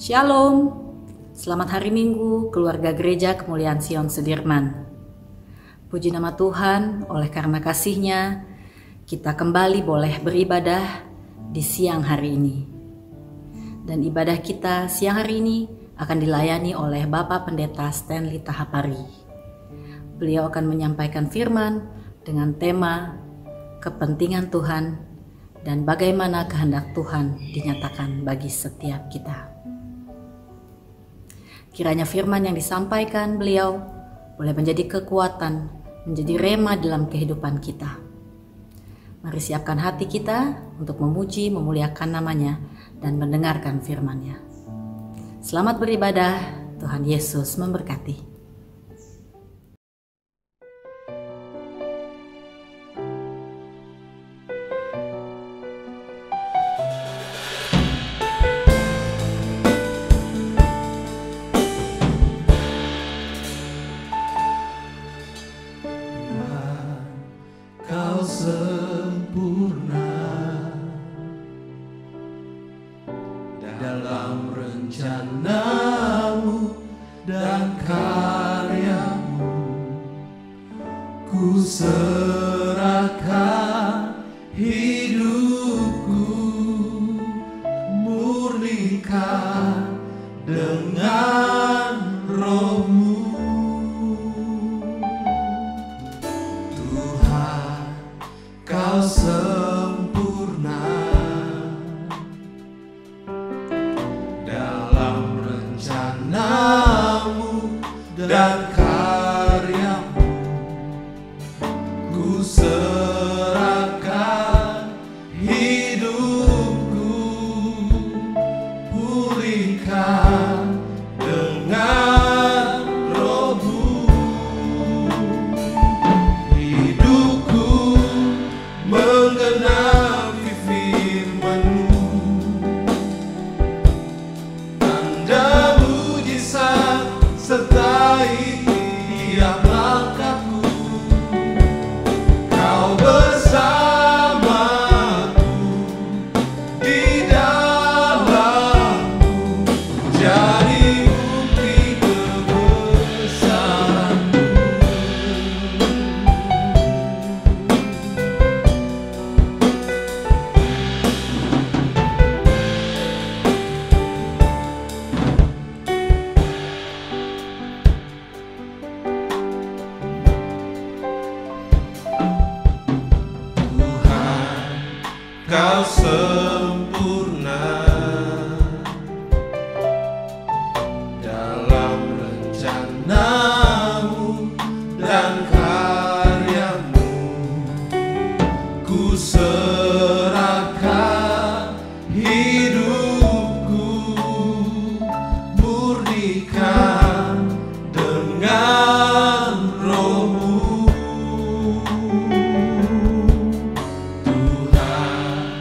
Shalom, selamat hari Minggu, keluarga gereja Kemuliaan Sion Sudirman. Puji nama Tuhan, oleh karena kasih-Nya, kita kembali boleh beribadah di siang hari ini. Dan ibadah kita siang hari ini akan dilayani oleh Bapak Pendeta Stanley Tahapari. Beliau akan menyampaikan firman dengan tema kepentingan Tuhan dan bagaimana kehendak Tuhan dinyatakan bagi setiap kita. Kiranya firman yang disampaikan beliau boleh menjadi kekuatan, menjadi rema dalam kehidupan kita. Mari siapkan hati kita untuk memuji, memuliakan namanya, dan mendengarkan firman-Nya. Selamat beribadah, Tuhan Yesus memberkati. Dalam rencanamu dan karyamu, ku serahkan hidupku, murnikan dengan roh-Mu. Tuhan, Kau sempurna dalam rencanamu dan karyamu, ku serahkan hidupku, pulihkan dengan roh-Mu. Hidupku menggenapi firman-Mu, tanda mujizat sertai tiap langkahku. Kau bersamaku di dalamku, jadi bukti kebesaran-Mu. Tuhan, Kau sempurna dalam rencanamu dan karyamu, ku serahkan hidupku, murnikan dengan roh-Mu. Tuhan,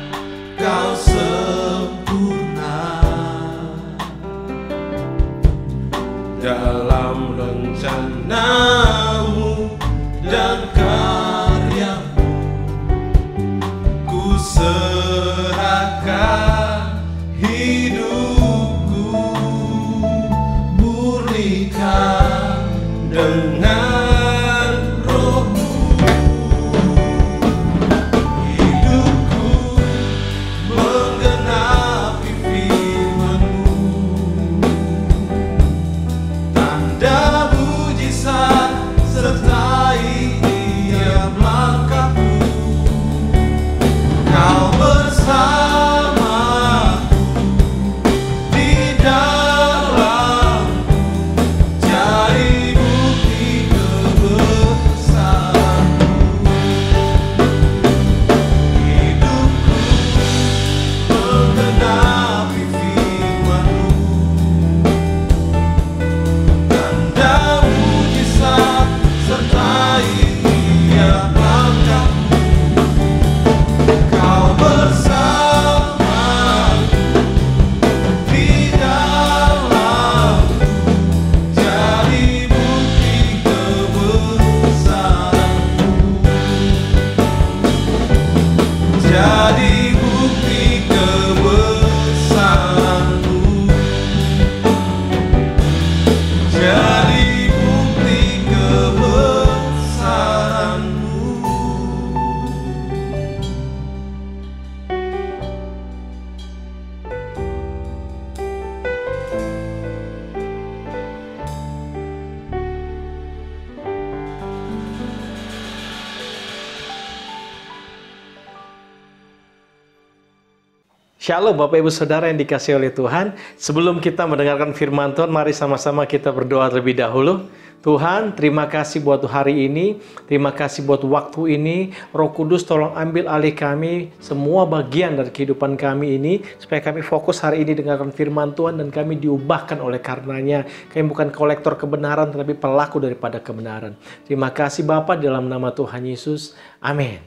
Kau sempurna dalam rencanamu dan karyamu, ku serahkan hidupku, murnikan dengan roh-Mu. Hidupku menggenapi firman-Mu, tanda mujizat sertai tiap langkahku. Kau bersamaku di dalamku, jadi bukti kebesaran-Mu. Hidupku menggenapi firman-Mu, tanda mujizat sertai tiap langkahku. Kau bersamaku di dalamku, jadi bukti kebesaran-Mu. Jadi bukti kebesaran-Mu. Shalom Bapak Ibu Saudara yang dikasihi oleh Tuhan. Sebelum kita mendengarkan firman Tuhan, mari sama-sama kita berdoa terlebih dahulu. Tuhan, terima kasih buat hari ini. Terima kasih buat waktu ini. Roh Kudus tolong ambil alih kami, semua bagian dari kehidupan kami ini, supaya kami fokus hari ini dengarkan firman Tuhan dan kami diubahkan oleh karenanya. Kami bukan kolektor kebenaran, tetapi pelaku daripada kebenaran. Terima kasih Bapa, dalam nama Tuhan Yesus. Amin.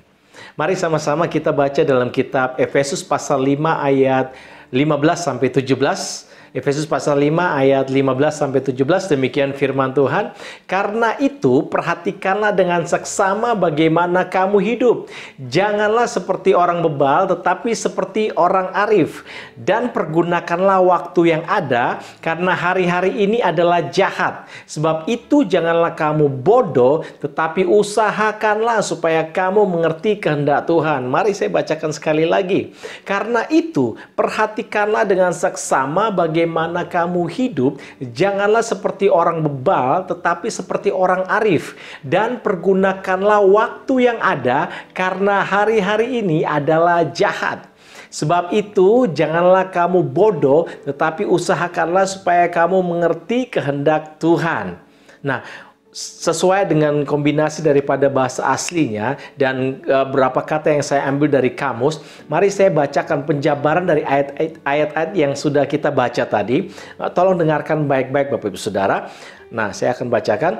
Mari sama-sama kita baca dalam kitab Efesus pasal 5 ayat 15 sampai 17. Efesus pasal 5 ayat 15 sampai 17, demikian firman Tuhan. Karena itu perhatikanlah dengan seksama bagaimana kamu hidup. Janganlah seperti orang bebal, tetapi seperti orang arif. Dan pergunakanlah waktu yang ada, karena hari-hari ini adalah jahat. Sebab itu janganlah kamu bodoh, tetapi usahakanlah supaya kamu mengerti kehendak Tuhan. Mari saya bacakan sekali lagi. Karena itu perhatikanlah dengan seksama bagaimana kamu hidup, janganlah seperti orang bebal, tetapi seperti orang arif. Dan pergunakanlah waktu yang ada, karena hari-hari ini adalah jahat. Sebab itu, janganlah kamu bodoh, tetapi usahakanlah supaya kamu mengerti kehendak Tuhan. Nah, sesuai dengan kombinasi daripada bahasa aslinya dan beberapa kata yang saya ambil dari kamus, mari saya bacakan penjabaran dari ayat-ayat yang sudah kita baca tadi. Tolong dengarkan baik-baik Bapak Ibu Saudara. Nah, saya akan bacakan.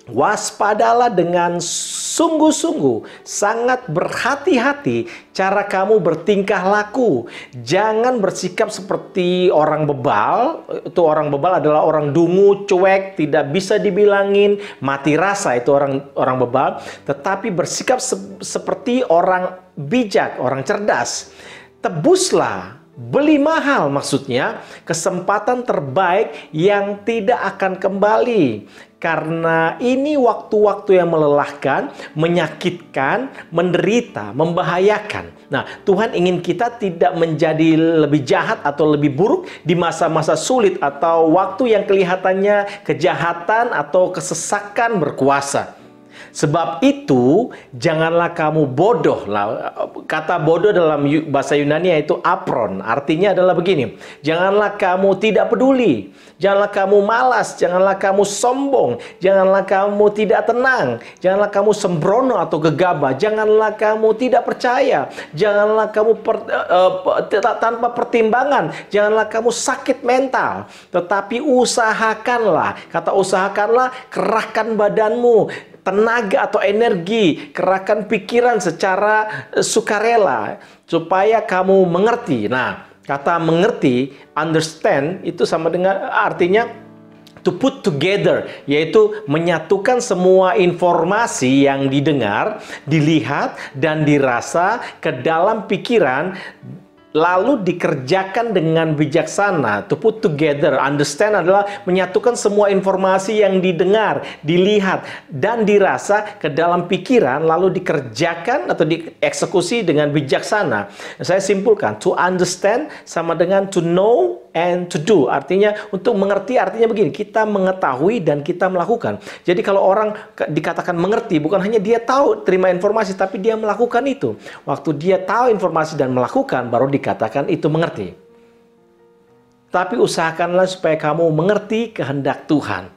Waspadalah dengan sungguh-sungguh, sangat berhati-hati cara kamu bertingkah laku. Jangan bersikap seperti orang bebal. Itu orang bebal adalah orang dungu, cuek, tidak bisa dibilangin, mati rasa, itu orang bebal. Tetapi bersikap seperti orang bijak, orang cerdas. Tebuslah, beli mahal, maksudnya kesempatan terbaik yang tidak akan kembali. Karena ini waktu-waktu yang melelahkan, menyakitkan, menderita, membahayakan. Nah, Tuhan ingin kita tidak menjadi lebih jahat atau lebih buruk di masa-masa sulit atau waktu yang kelihatannya kejahatan atau kesesakan berkuasa. Sebab itu, janganlah kamu bodoh. Kata bodoh dalam bahasa Yunani yaitu apron. Artinya adalah begini. Janganlah kamu tidak peduli. Janganlah kamu malas. Janganlah kamu sombong. Janganlah kamu tidak tenang. Janganlah kamu sembrono atau gegabah. Janganlah kamu tidak percaya. Janganlah kamu tanpa pertimbangan. Janganlah kamu sakit mental. Tetapi usahakanlah. Kata usahakanlah, kerahkan badanmu, tenaga atau energi, kerahkan pikiran secara sukarela supaya kamu mengerti. Nah, kata mengerti, understand, itu sama dengan artinya to put together, yaitu menyatukan semua informasi yang didengar, dilihat, dan dirasa ke dalam pikiran, lalu dikerjakan dengan bijaksana. To put together, understand adalah menyatukan semua informasi yang didengar, dilihat, dan dirasa ke dalam pikiran, lalu dikerjakan atau dieksekusi dengan bijaksana. Saya simpulkan, to understand sama dengan to know and to do. Artinya untuk mengerti artinya begini, kita mengetahui dan kita melakukan. Jadi kalau orang dikatakan mengerti, bukan hanya dia tahu, terima informasi, tapi dia melakukan itu. Waktu dia tahu informasi dan melakukan, baru dikatakan itu mengerti. Tapi usahakanlah supaya kamu mengerti kehendak Tuhan.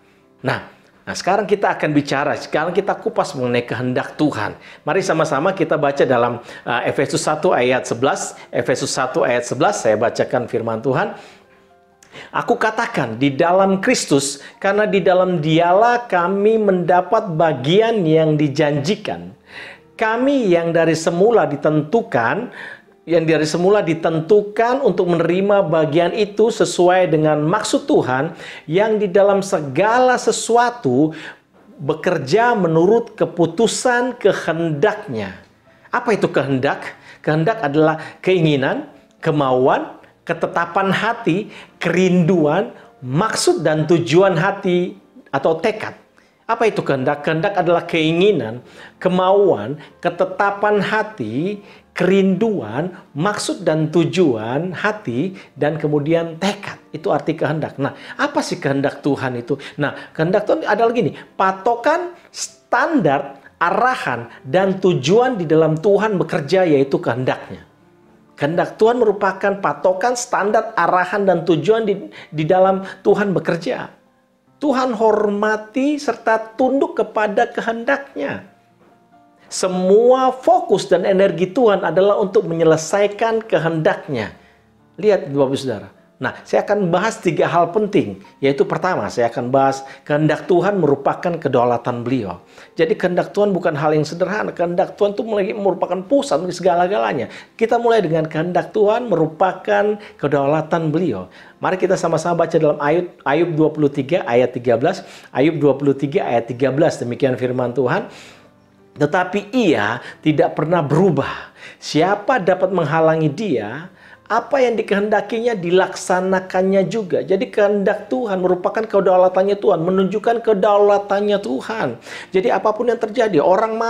Nah, sekarang kita akan bicara, sekarang kita kupas mengenai kehendak Tuhan. Mari sama-sama kita baca dalam Efesus 1 ayat 11. Efesus 1 ayat 11, saya bacakan firman Tuhan. Aku katakan di dalam Kristus, karena di dalam Dialah kami mendapat bagian yang dijanjikan. Kami yang dari semula ditentukan untuk menerima bagian itu sesuai dengan maksud Tuhan yang di dalam segala sesuatu bekerja menurut keputusan kehendaknya. Apa itu kehendak? Kehendak adalah keinginan, kemauan, ketetapan hati, kerinduan, maksud dan tujuan hati atau tekad. Apa itu kehendak? Kehendak adalah keinginan, kemauan, ketetapan hati, kerinduan, maksud dan tujuan hati, dan kemudian tekad. Itu arti kehendak. Nah, apa sih kehendak Tuhan itu? Nah, kehendak Tuhan adalah gini, patokan, standar, arahan, dan tujuan di dalam Tuhan bekerja, yaitu kehendaknya. Kehendak Tuhan merupakan patokan, standar, arahan, dan tujuan di dalam Tuhan bekerja. Tuhan hormati serta tunduk kepada kehendaknya. Semua fokus dan energi Tuhan adalah untuk menyelesaikan kehendaknya. Lihat Bapak Saudara. Nah, saya akan bahas 3 hal penting. Yaitu pertama, saya akan bahas kehendak Tuhan merupakan kedaulatan beliau. Jadi kehendak Tuhan bukan hal yang sederhana. Kehendak Tuhan itu merupakan pusat dari segala-galanya. Kita mulai dengan kehendak Tuhan merupakan kedaulatan beliau. Mari kita sama-sama baca dalam Ayub 23 ayat 13. Ayub 23 ayat 13. Demikian firman Tuhan. Tetapi ia tidak pernah berubah. Siapa dapat menghalangi dia? Apa yang dikehendakinya dilaksanakannya juga. Jadi kehendak Tuhan merupakan kedaulatannya Tuhan, menunjukkan kedaulatannya Tuhan. Jadi apapun yang terjadi, orang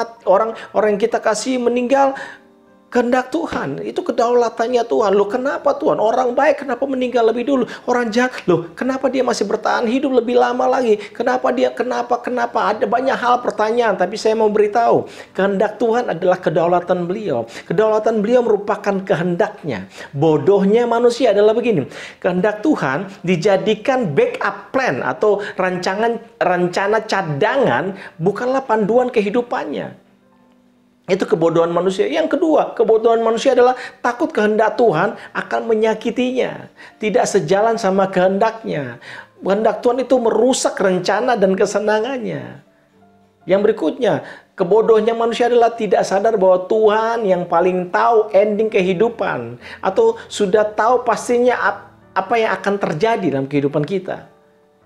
yang kita kasih meninggal, kehendak Tuhan, itu kedaulatannya Tuhan. Loh, kenapa Tuhan? Orang baik kenapa meninggal lebih dulu? Orang jahat, loh, kenapa dia masih bertahan hidup lebih lama lagi? Kenapa? Ada banyak hal pertanyaan, tapi saya mau beritahu, kehendak Tuhan adalah kedaulatan beliau. Kedaulatan beliau merupakan kehendaknya. Bodohnya manusia adalah begini, kehendak Tuhan dijadikan backup plan atau rencana cadangan, bukanlah panduan kehidupannya. Itu kebodohan manusia. Yang kedua, kebodohan manusia adalah takut kehendak Tuhan akan menyakitinya. Tidak sejalan sama kehendaknya. Kehendak Tuhan itu merusak rencana dan kesenangannya. Yang berikutnya, kebodohannya manusia adalah tidak sadar bahwa Tuhan yang paling tahu ending kehidupan. Atau sudah tahu pastinya apa yang akan terjadi dalam kehidupan kita.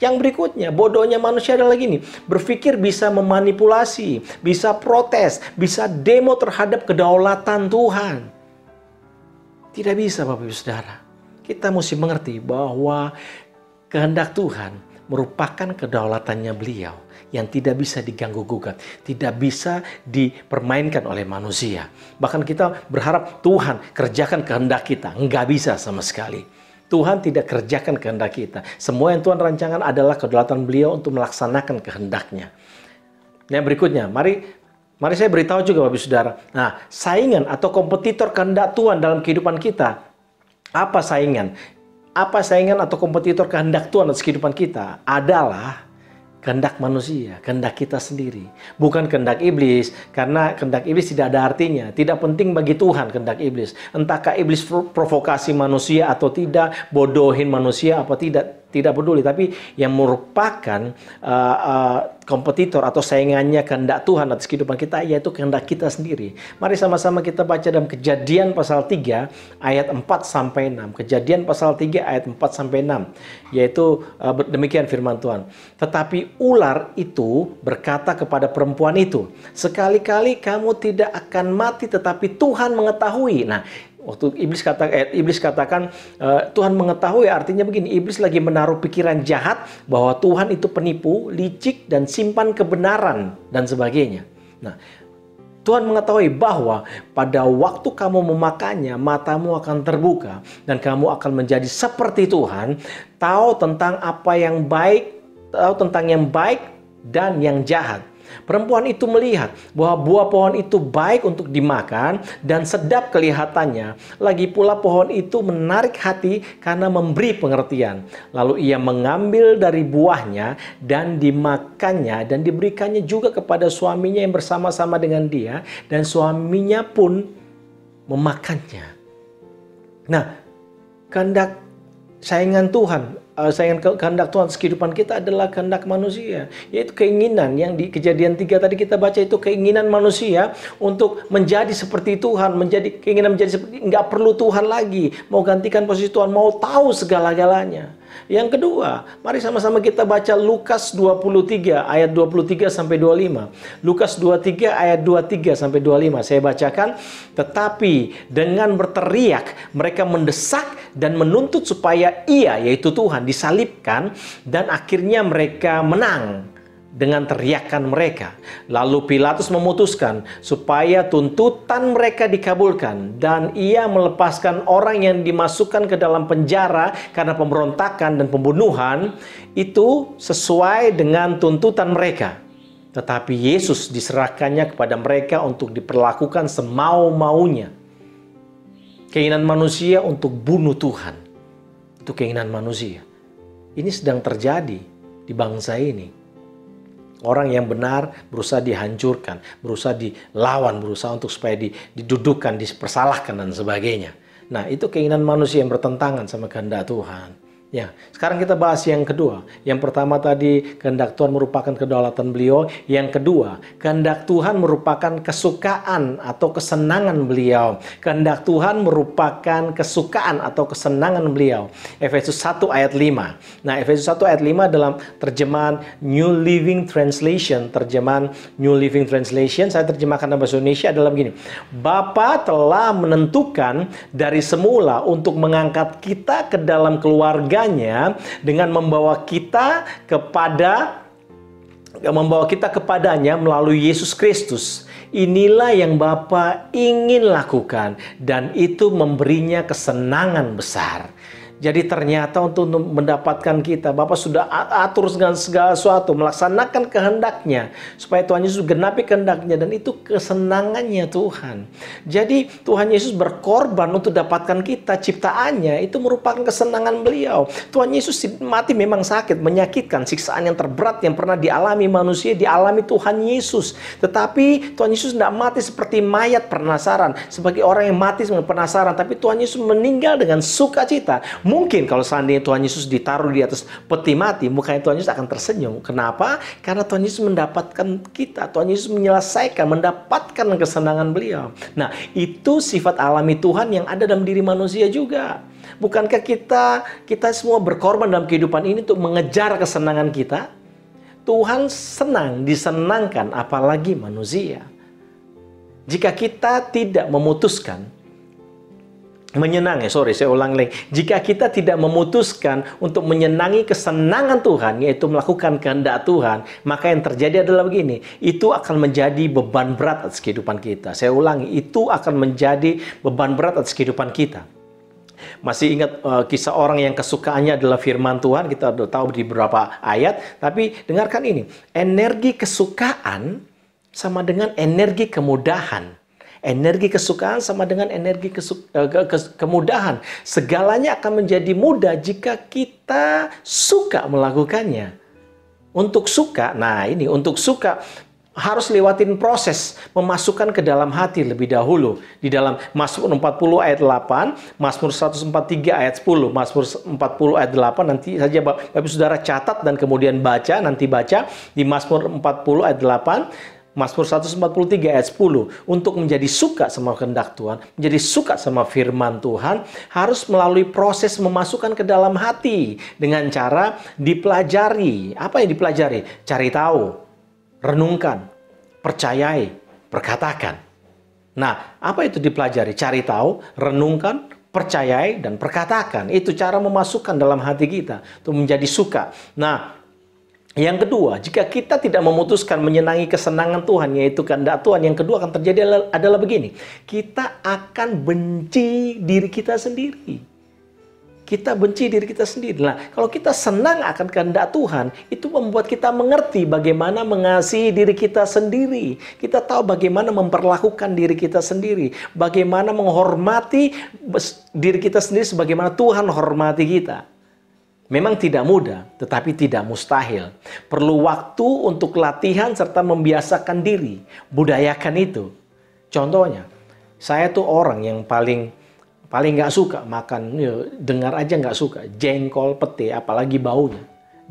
Yang berikutnya, bodohnya manusia adalah gini, berpikir bisa memanipulasi, bisa protes, bisa demo terhadap kedaulatan Tuhan. Tidak bisa Bapak Ibu Saudara. Kita mesti mengerti bahwa kehendak Tuhan merupakan kedaulatannya beliau yang tidak bisa diganggu-gugat, tidak bisa dipermainkan oleh manusia. Bahkan kita berharap Tuhan kerjakan kehendak kita, enggak bisa sama sekali. Tuhan tidak kerjakan kehendak kita. Semua yang Tuhan rancangan adalah kedaulatan beliau untuk melaksanakan kehendaknya. Yang berikutnya, mari saya beritahu juga Bapak Saudara. Nah, saingan atau kompetitor kehendak Tuhan dalam kehidupan kita. Apa saingan? Apa saingan atau kompetitor kehendak Tuhan dalam kehidupan kita? Adalah kehendak manusia, kehendak kita sendiri. Bukan kehendak iblis, karena kehendak iblis tidak ada artinya. Tidak penting bagi Tuhan kehendak iblis. Entahkah iblis provokasi manusia atau tidak, bodohin manusia apa tidak peduli. Tapi yang merupakan kompetitor atau saingannya kehendak Tuhan atas kehidupan kita, yaitu kehendak kita sendiri. Mari sama-sama kita baca dalam Kejadian pasal 3 ayat 4-6. Kejadian pasal 3 ayat 4-6. Yaitu demikian firman Tuhan. Tetapi ular itu berkata kepada perempuan itu, sekali-kali kamu tidak akan mati, tetapi Tuhan mengetahui. Nah, waktu iblis katakan Tuhan mengetahui, artinya begini, iblis lagi menaruh pikiran jahat bahwa Tuhan itu penipu, licik, dan simpan kebenaran dan sebagainya. Nah, Tuhan mengetahui bahwa pada waktu kamu memakannya, matamu akan terbuka dan kamu akan menjadi seperti Tuhan, tahu tentang apa yang baik, tahu tentang yang baik dan yang jahat. Perempuan itu melihat bahwa buah pohon itu baik untuk dimakan dan sedap kelihatannya. Lagi pula pohon itu menarik hati karena memberi pengertian. Lalu ia mengambil dari buahnya dan dimakannya dan diberikannya juga kepada suaminya yang bersama-sama dengan dia, dan suaminya pun memakannya. Nah, kehendak saingan Tuhan, kehendak Tuhan kehidupan kita adalah kehendak manusia, yaitu keinginan yang di Kejadian 3 tadi kita baca, itu keinginan manusia untuk menjadi seperti Tuhan, keinginan menjadi seperti, nggak perlu Tuhan lagi, mau gantikan posisi Tuhan, mau tahu segala-galanya. Yang kedua, mari sama-sama kita baca Lukas 23 ayat 23 sampai 25. Lukas 23 ayat 23 sampai 25. Saya bacakan, tetapi dengan berteriak mereka mendesak dan menuntut supaya ia, yaitu Tuhan, disalibkan, dan akhirnya mereka menang dengan teriakan mereka. Lalu Pilatus memutuskan supaya tuntutan mereka dikabulkan, dan ia melepaskan orang yang dimasukkan ke dalam penjara karena pemberontakan dan pembunuhan itu sesuai dengan tuntutan mereka. Tetapi Yesus diserahkannya kepada mereka untuk diperlakukan semau-maunya. Keinginan manusia untuk bunuh Tuhan. Itu keinginan manusia. Ini sedang terjadi di bangsa ini. Orang yang benar berusaha dihancurkan, berusaha dilawan, berusaha untuk supaya didudukkan, dipersalahkan dan sebagainya. Nah, itu keinginan manusia yang bertentangan sama kehendak Tuhan. Ya, sekarang kita bahas yang kedua. Yang pertama tadi, kehendak Tuhan merupakan kedaulatan beliau. Yang kedua, kehendak Tuhan merupakan kesukaan atau kesenangan beliau. Kehendak Tuhan merupakan kesukaan atau kesenangan beliau. Efesus 1 ayat 5. Nah, Efesus 1 ayat 5 dalam terjemahan New Living Translation. Terjemahan New Living Translation, saya terjemahkan dalam bahasa Indonesia adalah begini. Bapa telah menentukan dari semula untuk mengangkat kita ke dalam keluarga dengan membawa kita kepadanya melalui Yesus Kristus. Inilah yang Bapa ingin lakukan dan itu memberinya kesenangan besar. Jadi ternyata untuk mendapatkan kita, Bapa sudah atur segala sesuatu, melaksanakan kehendaknya, supaya Tuhan Yesus genapi kehendaknya, dan itu kesenangannya Tuhan. Jadi Tuhan Yesus berkorban untuk dapatkan kita, ciptaannya, itu merupakan kesenangan beliau. Tuhan Yesus mati memang sakit, menyakitkan, siksaan yang terberat yang pernah dialami manusia, dialami Tuhan Yesus. Tetapi Tuhan Yesus tidak mati seperti mayat penasaran, sebagai orang yang mati penasaran, tapi Tuhan Yesus meninggal dengan sukacita. Mungkin kalau seandainya Tuhan Yesus ditaruh di atas peti mati, mukanya Tuhan Yesus akan tersenyum. Kenapa? Karena Tuhan Yesus mendapatkan kita. Tuhan Yesus menyelesaikan, mendapatkan kesenangan beliau. Nah, itu sifat alami Tuhan yang ada dalam diri manusia juga. Bukankah kita semua berkorban dalam kehidupan ini untuk mengejar kesenangan kita? Tuhan senang disenangkan, apalagi manusia. Jika kita tidak memutuskan jika kita tidak memutuskan untuk menyenangi kesenangan Tuhan, yaitu melakukan kehendak Tuhan, maka yang terjadi adalah begini, itu akan menjadi beban berat atas kehidupan kita. Saya ulangi, itu akan menjadi beban berat atas kehidupan kita. Masih ingat kisah orang yang kesukaannya adalah firman Tuhan, kita sudah tahu di beberapa ayat, tapi dengarkan ini, energi kesukaan sama dengan energi kemudahan. Energi kesukaan sama dengan energi kemudahan. Segalanya akan menjadi mudah jika kita suka melakukannya. Untuk suka harus lewatin proses memasukkan ke dalam hati lebih dahulu. Di dalam Mazmur 40 ayat 8, Mazmur 143 ayat 10, Mazmur 40 ayat 8, nanti saja Bapak Saudara catat dan kemudian baca di Mazmur 40 ayat 8. Mazmur 143 ayat 10, untuk menjadi suka sama kehendak Tuhan, menjadi suka sama firman Tuhan, harus melalui proses memasukkan ke dalam hati dengan cara dipelajari. Apa yang dipelajari? Cari tahu, renungkan, percayai, perkatakan. Nah, apa itu dipelajari? Cari tahu, renungkan, percayai, dan perkatakan. Itu cara memasukkan dalam hati kita untuk menjadi suka. Nah, yang kedua, jika kita tidak memutuskan menyenangi kesenangan Tuhan, yaitu kehendak Tuhan, yang kedua akan terjadi adalah begini. Kita akan benci diri kita sendiri. Kita benci diri kita sendiri. Nah, kalau kita senang akan kehendak Tuhan, itu membuat kita mengerti bagaimana mengasihi diri kita sendiri. Kita tahu bagaimana memperlakukan diri kita sendiri. Bagaimana menghormati diri kita sendiri sebagaimana Tuhan hormati kita. Memang tidak mudah, tetapi tidak mustahil. Perlu waktu untuk latihan serta membiasakan diri. Budayakan itu. Contohnya, saya tuh orang yang paling nggak suka makan, dengar aja nggak suka, jengkol, pete, apalagi baunya.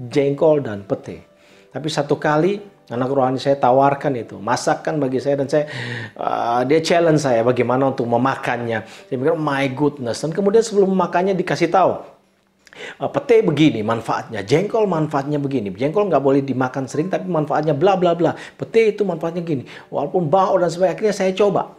Jengkol dan pete. Tapi satu kali, anak rohani saya tawarkan itu, masakan bagi saya, dan dia challenge saya bagaimana untuk memakannya. Saya pikir, my goodness. Dan kemudian sebelum memakannya dikasih tahu, pete begini manfaatnya, jengkol manfaatnya begini. Jengkol nggak boleh dimakan sering, tapi manfaatnya bla bla bla. Pete itu manfaatnya gini. Walaupun bau dan sebagainya, akhirnya saya coba.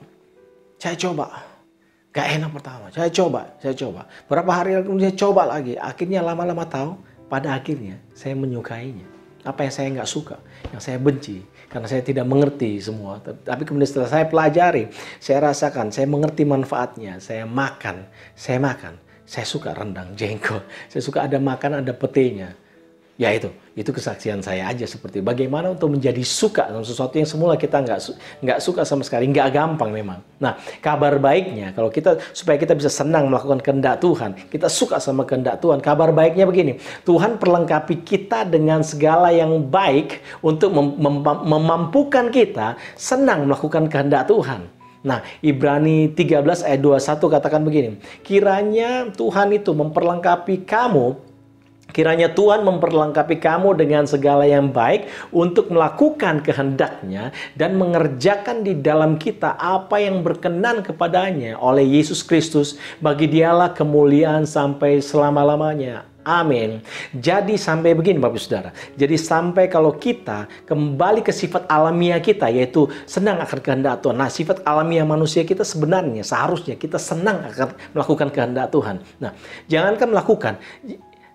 Gak enak pertama, saya coba. Berapa hari kemudian saya coba lagi. Akhirnya lama-lama tahu, pada akhirnya saya menyukainya. Apa yang saya nggak suka, yang saya benci, karena saya tidak mengerti semua. Tapi kemudian setelah saya pelajari, saya rasakan, saya mengerti manfaatnya. Saya makan. Saya suka rendang jengkol. Saya suka ada makan, ada petenya. Ya itu kesaksian saya aja seperti bagaimana untuk menjadi suka dengan sesuatu yang semula kita nggak suka sama sekali, nggak gampang memang. Nah, kabar baiknya kalau supaya kita bisa senang melakukan kehendak Tuhan, kita suka sama kehendak Tuhan. Kabar baiknya begini, Tuhan perlengkapi kita dengan segala yang baik untuk memampukan kita senang melakukan kehendak Tuhan. Nah, Ibrani 13 ayat 21 katakan begini, kiranya Tuhan memperlengkapi kamu dengan segala yang baik untuk melakukan kehendaknya dan mengerjakan di dalam kita apa yang berkenan kepadanya oleh Yesus Kristus. Bagi Dialah kemuliaan sampai selama-lamanya. Amin. Jadi sampai begini Bapak Saudara. Jadi sampai kalau kita kembali ke sifat alamiah kita, yaitu senang akan kehendak Tuhan. Nah, sifat alamiah manusia kita sebenarnya seharusnya kita senang akan melakukan kehendak Tuhan. Nah, jangankan melakukan,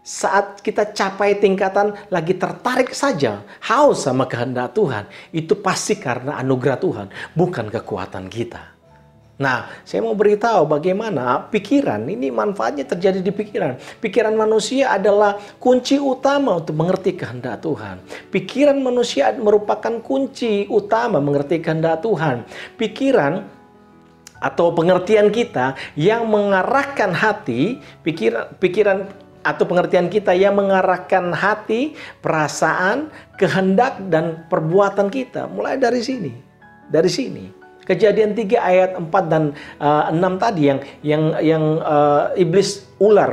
saat kita capai tingkatan lagi tertarik saja, haus sama kehendak Tuhan, itu pasti karena anugerah Tuhan, bukan kekuatan kita. Nah, saya mau beritahu bagaimana pikiran, ini manfaatnya terjadi di pikiran. Pikiran manusia adalah kunci utama untuk mengerti kehendak Tuhan. Pikiran manusia merupakan kunci utama mengerti kehendak Tuhan. Pikiran atau pengertian kita yang mengarahkan hati, pikiran atau pengertian kita yang mengarahkan hati, perasaan, kehendak, dan perbuatan kita. Mulai dari sini. Dari sini. Kejadian 3 ayat 4 dan 6 tadi yang iblis ular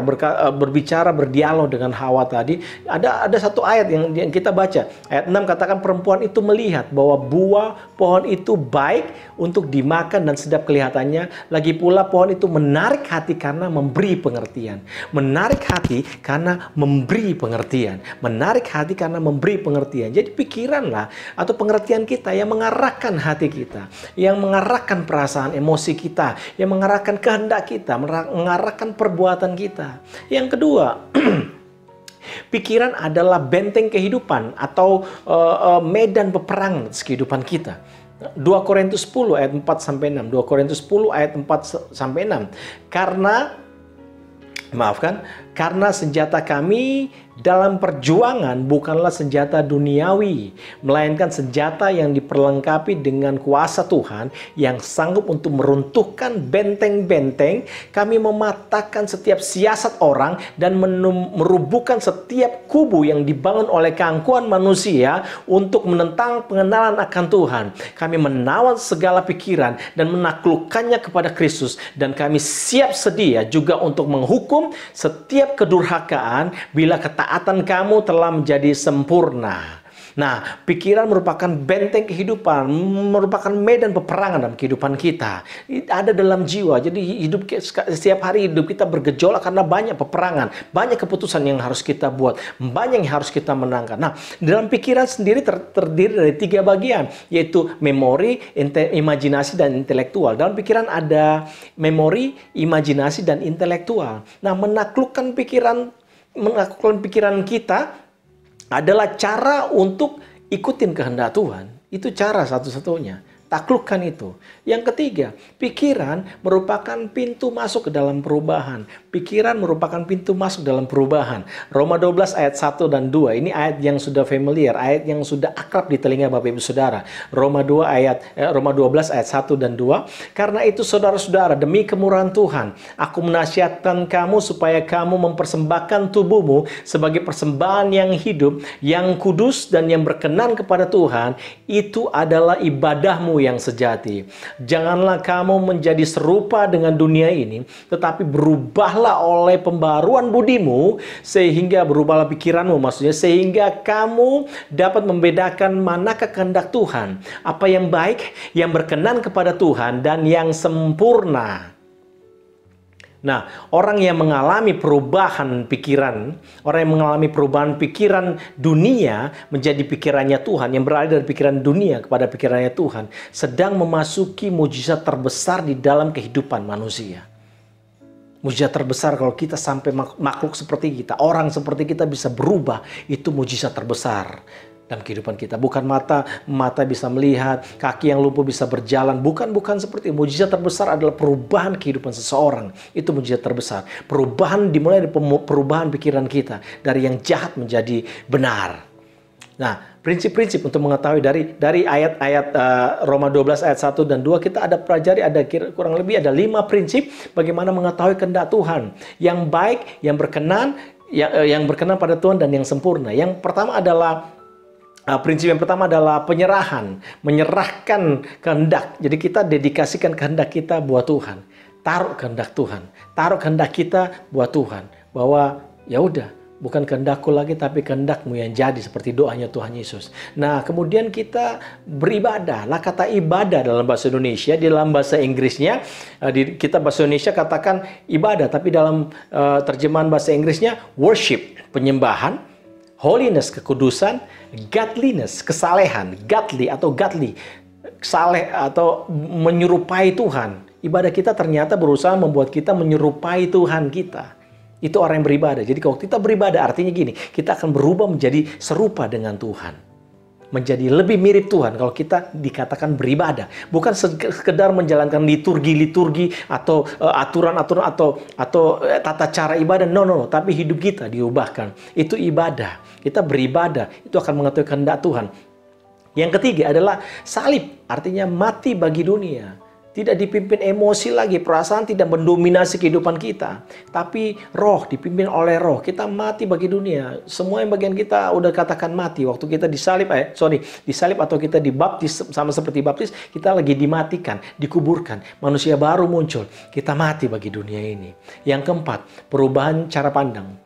berbicara, berdialog dengan Hawa tadi. Ada satu ayat yang kita baca. Ayat 6 katakan perempuan itu melihat bahwa buah pohon itu baik untuk dimakan dan sedap kelihatannya. Lagi pula pohon itu menarik hati karena memberi pengertian. Menarik hati karena memberi pengertian. Menarik hati karena memberi pengertian. Jadi pikiranlah atau pengertian kita yang mengarahkan hati kita. Yang mengarahkan perasaan emosi kita. Yang mengarahkan kehendak kita. Mengarahkan perbuatan kita. Yang kedua, pikiran adalah benteng kehidupan atau medan peperangan kehidupan kita. 2 Korintus 10 ayat 4 sampai 6. 2 Korintus 10 ayat 4 sampai 6. Karena senjata kami dalam perjuangan bukanlah senjata duniawi, melainkan senjata yang diperlengkapi dengan kuasa Tuhan yang sanggup untuk meruntuhkan benteng-benteng. Kami mematahkan setiap siasat orang dan merubuhkan setiap kubu yang dibangun oleh keangkuhan manusia untuk menentang pengenalan akan Tuhan. Kami menawan segala pikiran dan menaklukkannya kepada Kristus, dan kami siap sedia juga untuk menghukum setiap kedurhakaan bila ketaatan kamu telah menjadi sempurna. Nah, pikiran merupakan benteng kehidupan, merupakan medan peperangan dalam kehidupan kita. Ada dalam jiwa. Jadi setiap hari hidup kita bergejolak karena banyak peperangan, banyak keputusan yang harus kita buat, banyak yang harus kita menangkan. Nah, dalam pikiran sendiri terdiri dari 3 bagian, yaitu memori, imajinasi, dan intelektual. Dalam pikiran ada memori, imajinasi, dan intelektual. Nah, menaklukkan pikiran kita adalah cara untuk ikutin kehendak Tuhan. Itu cara satu-satunya. Taklukkan itu. Yang ketiga, pikiran merupakan pintu masuk ke dalam perubahan. Pikiran merupakan pintu masuk dalam perubahan. Roma 12 ayat 1 dan 2. Ini ayat yang sudah familiar, ayat yang sudah akrab di telinga Bapak Ibu Saudara. Roma 12 ayat 1 dan 2. Karena itu saudara-saudara, demi kemurahan Tuhan, aku menasihatkan kamu supaya kamu mempersembahkan tubuhmu sebagai persembahan yang hidup, yang kudus, dan yang berkenan kepada Tuhan. Itu adalah ibadahmu yang sejati. Janganlah kamu menjadi serupa dengan dunia ini, tetapi berubahlah oleh pembaruan budimu, sehingga berubahlah pikiranmu, maksudnya sehingga kamu dapat membedakan manakah kehendak Tuhan, apa yang baik, yang berkenan kepada Tuhan, dan yang sempurna. Nah, orang yang mengalami perubahan pikiran, orang yang mengalami perubahan pikiran dunia menjadi pikirannya Tuhan, yang beralih dari pikiran dunia kepada pikirannya Tuhan, sedang memasuki mujizat terbesar di dalam kehidupan manusia. Mujizat terbesar kalau kita sampai makhluk seperti kita, orang seperti kita bisa berubah, itu mujizat terbesar. dalam kehidupan kita. Bukan mata bisa melihat, kaki yang lumpuh bisa berjalan. Bukan seperti itu. Mujizat terbesar adalah perubahan kehidupan seseorang. Itu mujizat terbesar. Perubahan dimulai dari perubahan pikiran kita. Dari yang jahat menjadi benar. Nah, prinsip-prinsip untuk mengetahui dari ayat-ayat Roma 12 ayat 1 dan 2 kita ada pelajari, ada kurang lebih ada 5 prinsip bagaimana mengetahui kehendak Tuhan. Yang baik, yang berkenan pada Tuhan dan yang sempurna. Yang pertama adalah prinsip yang pertama adalah penyerahan, menyerahkan kehendak. Jadi kita dedikasikan kehendak kita buat Tuhan. Taruh kehendak Tuhan, taruh kehendak kita buat Tuhan. Bahwa ya udah, bukan kehendakku lagi tapi kehendakmu yang jadi, seperti doanya Tuhan Yesus. Nah, kemudian kita beribadah. Nah, kata ibadah dalam bahasa Indonesia, di dalam bahasa Inggrisnya, kita bahasa Indonesia katakan ibadah, tapi dalam terjemahan bahasa Inggrisnya worship, penyembahan, holiness, kekudusan, godliness, kesalehan, godly atau godly, saleh atau menyerupai Tuhan. Ibadah kita ternyata berusaha membuat kita menyerupai Tuhan kita. Itu orang yang beribadah. Jadi kalau kita beribadah artinya gini, kita akan berubah menjadi serupa dengan Tuhan. Menjadi lebih mirip Tuhan kalau kita dikatakan beribadah. Bukan sekedar menjalankan liturgi atau aturan-aturan atau tata cara ibadah. No. Tapi hidup kita diubahkan. Itu ibadah. Kita beribadah. Itu akan mengetahui kehendak Tuhan. Yang ketiga adalah salib. Artinya mati bagi dunia. Tidak dipimpin emosi lagi, perasaan tidak mendominasi kehidupan kita. Tapi roh, dipimpin oleh roh. Kita mati bagi dunia. Semua yang bagian kita udah katakan mati. Waktu kita disalib atau kita dibaptis, sama seperti baptis, kita lagi dimatikan, dikuburkan. Manusia baru muncul. Kita mati bagi dunia ini. Yang keempat, perubahan cara pandang,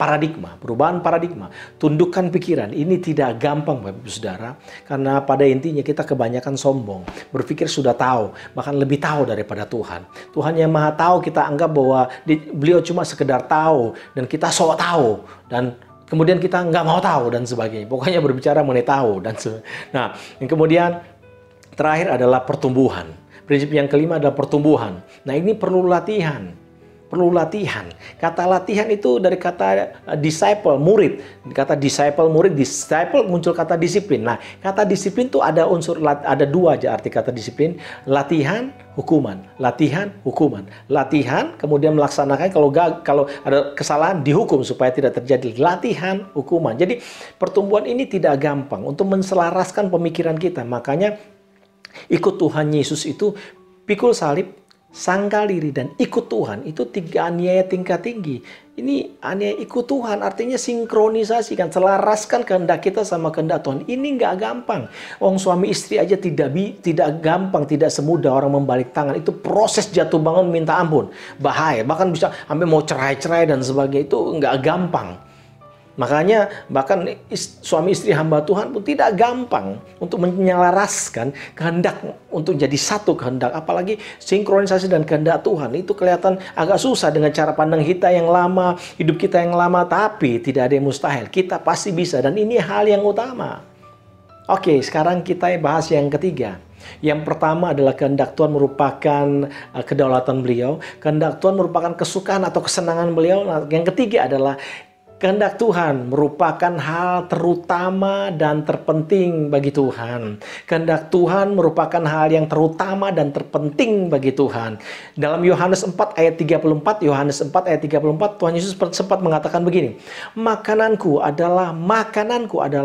perubahan paradigma. Tundukkan pikiran. Ini tidak gampang, Bapak Ibu Saudara. Karena pada intinya kita kebanyakan sombong. Berpikir sudah tahu, bahkan lebih tahu daripada Tuhan. Tuhan yang maha tahu, kita anggap bahwa beliau cuma sekedar tahu dan kita sok tahu dan kemudian kita nggak mau tahu dan sebagainya. Pokoknya berbicara mengenai tahu dan Nah, yang kemudian terakhir adalah pertumbuhan. Prinsip yang kelima adalah pertumbuhan. Nah, ini perlu latihan. Perlu latihan. Kata latihan itu dari kata disciple, murid. Kata disciple, murid, disciple muncul kata disiplin. Nah, kata disiplin itu ada ada dua aja arti kata disiplin. Latihan, hukuman. Latihan, hukuman. Latihan, kemudian melaksanakan. Kalau ada kesalahan, dihukum supaya tidak terjadi. Latihan, hukuman. Jadi, pertumbuhan ini tidak gampang untuk menselaraskan pemikiran kita. Makanya, ikut Tuhan Yesus itu pikul salib, sangkal diri dan ikut Tuhan. Itu 3 aniaya tingkat tinggi. Ini aniaya ikut Tuhan artinya sinkronisasikan, selaraskan kehendak kita sama kehendak Tuhan. Ini nggak gampang. Suami istri aja tidak gampang, tidak semudah orang membalik tangan. Itu proses jatuh bangun minta ampun, bahaya. Bahkan bisa sampai mau cerai-cerai dan sebagainya. Itu nggak gampang. Makanya bahkan suami istri hamba Tuhan pun tidak gampang untuk menyelaraskan kehendak untuk jadi satu kehendak. Apalagi sinkronisasi dan kehendak Tuhan. Itu kelihatan agak susah dengan cara pandang kita yang lama, hidup kita yang lama. Tapi tidak ada yang mustahil. Kita pasti bisa dan ini hal yang utama. Oke, sekarang kita bahas yang ketiga. Yang pertama adalah kehendak Tuhan merupakan kedaulatan beliau. Kehendak Tuhan merupakan kesukaan atau kesenangan beliau. Nah, yang ketiga adalah kehendak Tuhan merupakan hal terutama dan terpenting bagi Tuhan. Kehendak Tuhan merupakan hal yang terutama dan terpenting bagi Tuhan. Dalam Yohanes 4 ayat 34, Tuhan Yesus sempat mengatakan begini, makananku adalah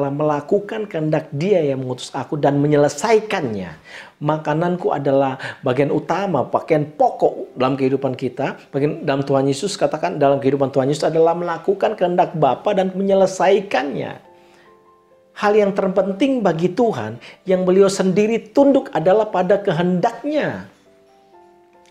melakukan kehendak Dia yang mengutus aku dan menyelesaikannya. Makananku adalah bagian utama, bagian pokok dalam kehidupan kita. Dalam Tuhan Yesus katakan dalam kehidupan Tuhan Yesus adalah melakukan kehendak Bapa dan menyelesaikannya. Hal yang terpenting bagi Tuhan yang beliau sendiri tunduk adalah pada kehendaknya.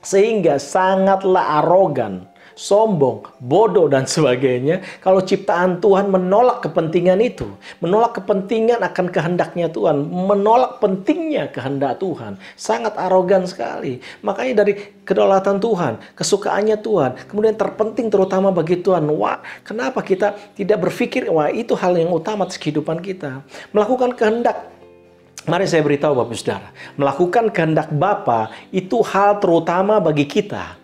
Sehingga sangatlah arogan, sombong, bodoh dan sebagainya kalau ciptaan Tuhan menolak kepentingan itu, menolak kepentingan akan kehendaknya Tuhan, menolak pentingnya kehendak Tuhan. Sangat arogan sekali. Makanya dari kedaulatan Tuhan, kesukaannya Tuhan, kemudian terpenting terutama bagi Tuhan. Wah, kenapa kita tidak berpikir wah itu hal yang utama atas kehidupan kita? Melakukan kehendak. Mari saya beritahu Bapak Saudara, melakukan kehendak Bapa itu hal terutama bagi kita.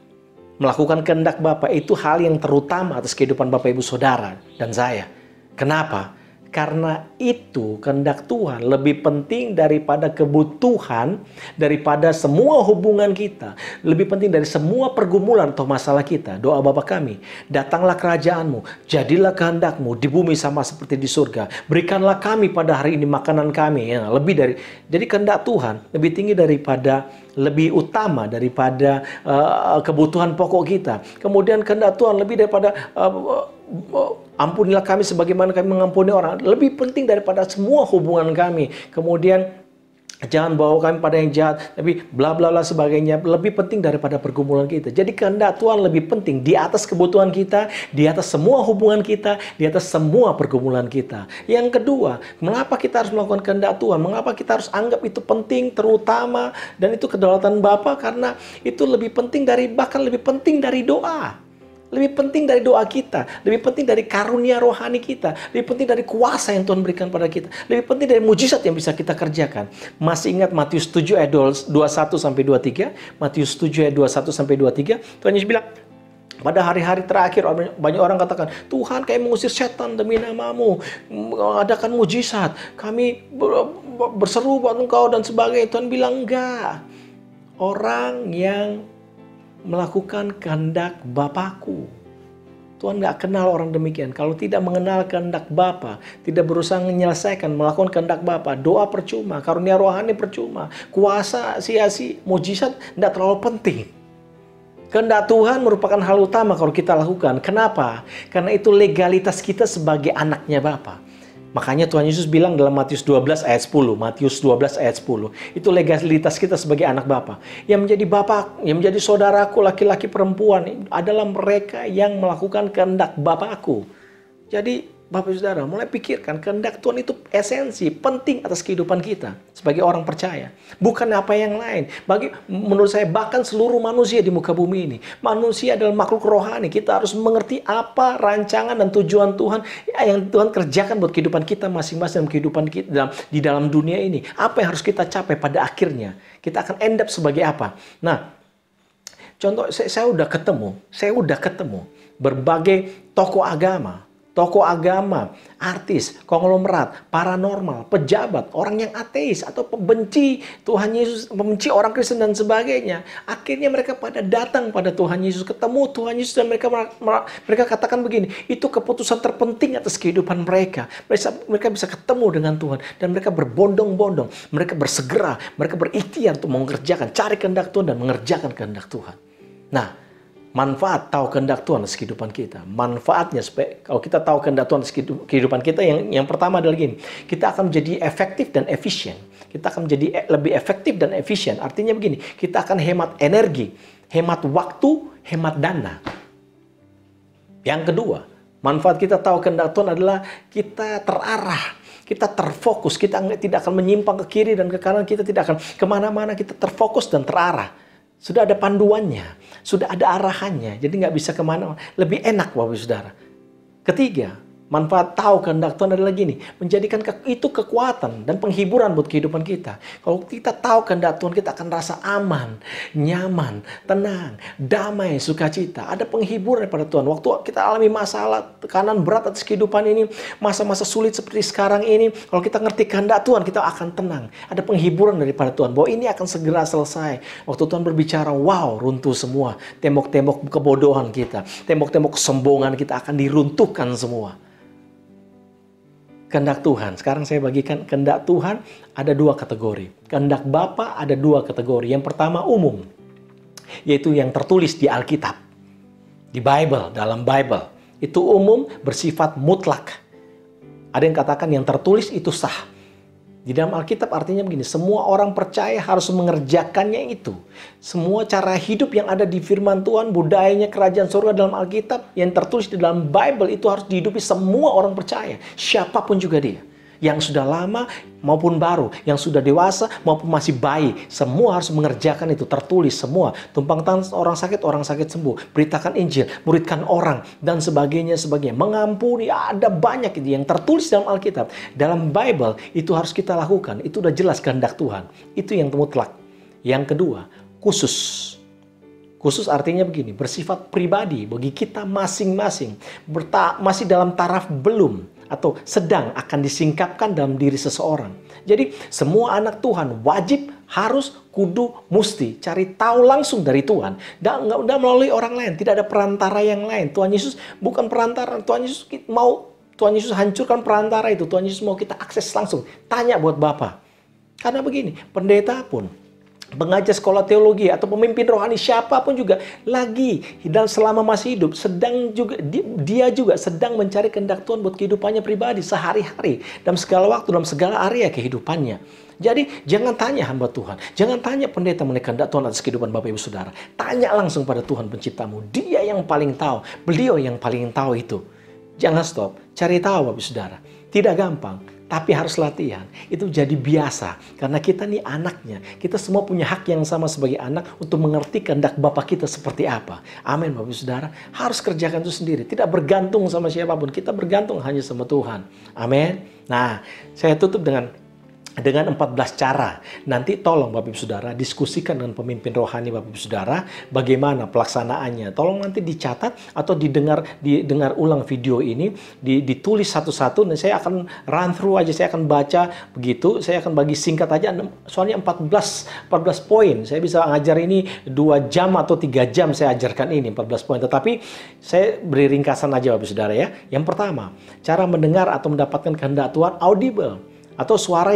Melakukan kehendak Bapa itu hal yang terutama atas kehidupan Bapak Ibu Saudara dan saya. Kenapa? Karena itu kehendak Tuhan lebih penting daripada kebutuhan, daripada semua hubungan kita, lebih penting dari semua pergumulan atau masalah kita. Doa Bapa kami, datanglah kerajaanmu, jadilah kehendakmu di bumi sama seperti di surga. Berikanlah kami pada hari ini makanan kami. Ya, jadi kehendak Tuhan lebih tinggi daripada, lebih utama daripada kebutuhan pokok kita. Kemudian kehendak Tuhan lebih daripada ampunilah kami sebagaimana kami mengampuni orang. Lebih penting daripada semua hubungan kami. Kemudian jangan bawa kami pada yang jahat, tapi bla bla bla sebagainya. Lebih penting daripada pergumulan kita. Jadi kehendak Tuhan lebih penting di atas kebutuhan kita, di atas semua hubungan kita, di atas semua pergumulan kita. Yang kedua, mengapa kita harus melakukan kehendak Tuhan? Mengapa kita harus anggap itu penting, terutama, dan itu kedaulatan Bapa? Karena itu lebih penting dari, bahkan lebih penting dari doa. Lebih penting dari doa kita, lebih penting dari karunia rohani kita, lebih penting dari kuasa yang Tuhan berikan pada kita, lebih penting dari mujizat yang bisa kita kerjakan. Masih ingat Matius 7 ayat 21-23? Matius 7 ayat 21-23, Tuhan Yesus bilang, pada hari-hari terakhir banyak orang katakan, Tuhan kami mengusir setan demi namamu, adakan mujizat, kami berseru buat engkau dan sebagainya. Tuhan bilang enggak. Orang yang melakukan kehendak Bapakku. Tuhan nggak kenal orang demikian. Kalau tidak mengenal kehendak Bapa, tidak berusaha menyelesaikan, melakukan kehendak Bapa, doa percuma, karunia rohani percuma, kuasa sia-sia, mujizat tidak terlalu penting. Kehendak Tuhan merupakan hal utama kalau kita lakukan. Kenapa? Karena itu legalitas kita sebagai anaknya Bapa. Makanya Tuhan Yesus bilang dalam Matius 12 ayat 10. Matius 12 ayat 10. Itu legalitas kita sebagai anak Bapa. Yang menjadi Bapa, yang menjadi saudaraku, laki-laki perempuan adalah mereka yang melakukan kehendak Bapakku. Jadi Bapak Saudara, mulai pikirkan kehendak Tuhan itu esensi, penting atas kehidupan kita sebagai orang percaya. Bukan apa yang lain. Menurut saya bahkan seluruh manusia di muka bumi ini. Manusia adalah makhluk rohani. Kita harus mengerti apa rancangan dan tujuan Tuhan yang Tuhan kerjakan buat kehidupan kita masing-masing, dalam kehidupan kita di dalam dunia ini. Apa yang harus kita capai pada akhirnya. Kita akan end up sebagai apa. Nah, contoh saya udah ketemu berbagai tokoh agama, artis, konglomerat, paranormal, pejabat, orang yang ateis atau pembenci Tuhan Yesus, pembenci orang Kristen dan sebagainya. Akhirnya mereka pada datang pada Tuhan Yesus, ketemu Tuhan Yesus dan mereka katakan begini, itu keputusan terpenting atas kehidupan mereka. Mereka bisa ketemu dengan Tuhan dan mereka berbondong-bondong, mereka bersegera, mereka berikhtiar untuk mengerjakan, cari kehendak Tuhan dan mengerjakan kehendak Tuhan. Nah, manfaat tahu kehendak Tuhan atas kehidupan kita. Manfaatnya kalau kita tahu kehendak Tuhan atas kehidupan kita, yang pertama adalah gini, kita akan menjadi efektif dan efisien. Kita akan menjadi lebih efektif dan efisien. Artinya begini, kita akan hemat energi, hemat waktu, hemat dana. Yang kedua, manfaat kita tahu kehendak Tuhan adalah kita terarah. Kita terfokus, kita tidak akan menyimpang ke kiri dan ke kanan, kita tidak akan kemana-mana, kita terfokus dan terarah. Sudah ada panduannya, sudah ada arahannya, jadi nggak bisa kemana-mana. Lebih enak Bapak Saudara. Ketiga, manfaat tahu kehendak Tuhan adalah gini, menjadikan itu kekuatan dan penghiburan buat kehidupan kita. Kalau kita tahu kehendak Tuhan, kita akan rasa aman, nyaman, tenang, damai, sukacita. Ada penghiburan daripada Tuhan. Waktu kita alami masalah, tekanan berat atas kehidupan ini, masa-masa sulit seperti sekarang ini, kalau kita ngerti kehendak Tuhan, kita akan tenang. Ada penghiburan daripada Tuhan, bahwa ini akan segera selesai. Waktu Tuhan berbicara, wow, runtuh semua. Tembok-tembok kebodohan kita, tembok-tembok kesombongan kita akan diruntuhkan semua. Kehendak Tuhan. Sekarang saya bagikan kehendak Tuhan ada dua kategori. Kehendak Bapa ada dua kategori. Yang pertama umum, yaitu yang tertulis di Alkitab, di Bible, dalam Bible. Itu umum, bersifat mutlak. Ada yang katakan yang tertulis itu sah. Di dalam Alkitab artinya begini, semua orang percaya harus mengerjakannya itu. Semua cara hidup yang ada di firman Tuhan, budayanya kerajaan surga dalam Alkitab, yang tertulis di dalam Bible itu harus dihidupi semua orang percaya. Siapapun juga dia. Yang sudah lama maupun baru, yang sudah dewasa maupun masih bayi, semua harus mengerjakan itu, tertulis semua. Tumpang tangan orang sakit sembuh, beritakan Injil, muridkan orang dan sebagainya. Mengampuni, ada banyak itu yang tertulis dalam Alkitab. Dalam Bible itu harus kita lakukan, itu udah jelas kehendak Tuhan. Itu yang mutlak. Yang kedua, khusus. Khusus artinya begini, bersifat pribadi bagi kita masing-masing, masih dalam taraf belum atau sedang akan disingkapkan dalam diri seseorang. Jadi semua anak Tuhan wajib, harus, kudu, mesti cari tahu langsung dari Tuhan. Nggak melalui orang lain, tidak ada perantara yang lain. Tuhan Yesus bukan perantara. Tuhan Yesus hancurkan perantara itu. Tuhan Yesus mau kita akses langsung. Tanya buat Bapa. Karena begini, pendeta pun, pengajar sekolah teologi atau pemimpin rohani siapapun juga lagi selama masih hidup dia juga sedang mencari kehendak Tuhan buat kehidupannya pribadi sehari-hari, dalam segala waktu, dalam segala area kehidupannya. Jadi jangan tanya hamba Tuhan, jangan tanya pendeta mengenai kehendak Tuhan atas kehidupan Bapak Ibu Saudara. Tanya langsung pada Tuhan penciptamu. Dia yang paling tahu, beliau yang paling tahu itu. Jangan stop, cari tahu Bapak Ibu Saudara. Tidak gampang, tapi harus latihan. Itu jadi biasa. Karena kita nih anaknya. Kita semua punya hak yang sama sebagai anak untuk mengerti kehendak Bapa kita seperti apa. Amin Bapak Ibu Saudara. Harus kerjakan itu sendiri. Tidak bergantung sama siapapun. Kita bergantung hanya sama Tuhan. Amin. Nah, saya tutup dengan 14 cara. Nanti tolong Bapak Ibu Saudara diskusikan dengan pemimpin rohani Bapak Ibu Saudara bagaimana pelaksanaannya. Tolong nanti dicatat atau didengar ulang video ini, ditulis satu-satu, dan saya akan run through aja, saya akan baca begitu, saya akan bagi singkat aja, soalnya 14 poin. Saya bisa ngajar ini 2 jam atau 3 jam saya ajarkan ini 14 poin, tetapi saya beri ringkasan aja Bapak Ibu Saudara ya. Yang pertama, cara mendengar atau mendapatkan kehendak Tuhan audible. Atau suara